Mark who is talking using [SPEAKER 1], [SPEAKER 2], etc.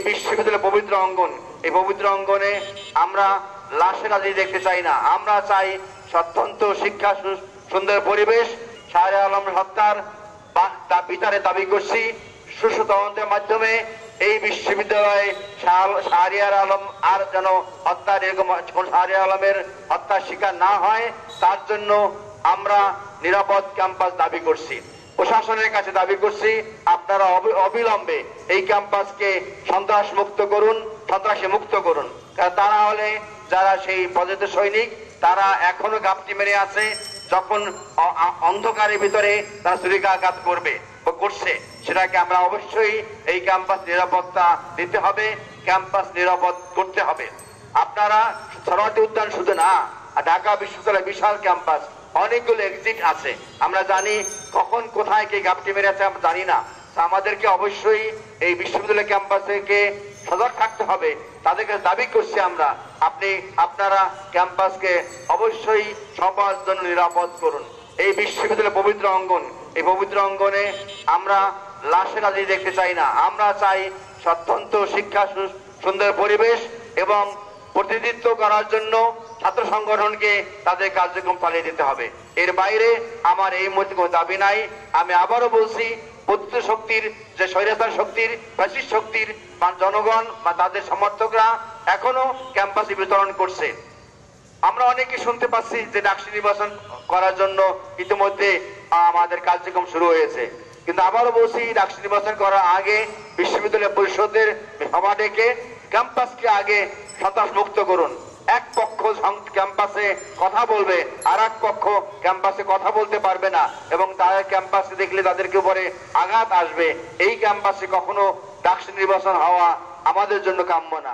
[SPEAKER 1] বিশ্ববিদ্যালয়ের পবিত্র অঙ্গন, এই পবিত্র অঙ্গনে আমরা লাশের রাজনীতি দেখতে চাই না। আমরা চাই স্বতন্ত্র শিক্ষা, সুন্দর পরিবেশ। শাহরিয়ার আলম হত্যার বিচারে দাবি করছি সুষ্ঠু তদন্তের মাধ্যমে এই বিশ্ববিদ্যালয়ে শাহরিয়ার আলম আর যেন হত্যার এরকম শাহরিয়ার আলমের হত্যার শিকার না হয়, তার জন্য আমরা নিরাপদ ক্যাম্পাস দাবি করছি। প্রশাসনের কাছে দাবি করছি আপনারা অবিলম্বে এই ক্যাম্পাসকে সন্ত্রাস মুক্ত করুন, সন্ত্রাসী মুক্ত করুন। তা না হলে যারা সেই পদস্থ সৈনিক তারা এখনো গাপটি মেরে আছে, যখন অন্ধকারের ভিতরে তারা ছুরিকাঘাত করছে, সেটাকে আমরা অবশ্যই এই ক্যাম্পাস নিরাপত্তা দিতে হবে, ক্যাম্পাস নিরাপদ করতে হবে। আপনারা সরোয়ার্দী উদ্যান শুধু না, ঢাকা বিশ্ববিদ্যালয় বিশাল ক্যাম্পাস, অনেকগুলো এক্সিট আছে। আমরা জানি কখন কোথায় কে গাপটি মেরে আছে আমরা জানি না। আমাদেরকে অবশ্যই এই বিশ্ববিদ্যালয় ক্যাম্পাসকে সজাগ থাকতে হবে। তাদেরকে দাবি করছি আমরা, আপনারা ক্যাম্পাসকে অবশ্যই সবার জন্য নিরাপদ করুন। এই বিশ্ববিদ্যালয়ের পবিত্র অঙ্গন, এই পবিত্র অঙ্গনে আমরা লাশের রাজনীতি দেখতে চাই না। আমরা চাই স্বতন্ত্র শিক্ষা, সুন্দর পরিবেশ এবং প্রতিনিধিত্ব করার জন্য ছাত্র সংগঠনকে তাদের কার্যক্রম চালিয়ে দিতে হবে। এর বাইরে আমার এই মুহূর্তে কোনো দাবি নাই। আমি আবারও বলছি, প্রতিনিধি শক্তির যে স্বৈরাচার শক্তির, ফ্যাসিস্ট শক্তির জনগণ বা তাদের সমর্থকরা এখনো ক্যাম্পাসে বিতরণ করছে। আমরা অনেকে শুনতে পাচ্ছি যে ডাকসু নির্বাচন করার জন্য ইতিমধ্যে আমাদের কার্যক্রম শুরু হয়েছে, কিন্তু আবারও বলছি ডাকসু নির্বাচন করার আগে বিশ্ববিদ্যালয় পরিষদের সভা ডেকে ক্যাম্পাসকে আগে সন্ত্রাস মুক্ত করুন। এক পক্ষ ক্যাম্পাসে কথা বলবে, আর এক পক্ষ ক্যাম্পাসে কথা বলতে পারবে না, এবং তারা ক্যাম্পাসে দেখলে তাদেরকে উপরে আঘাত আসবে। এই ক্যাম্পাসে কখনো ডাকসু নির্বাচন হওয়া আমাদের জন্য কাম্য না।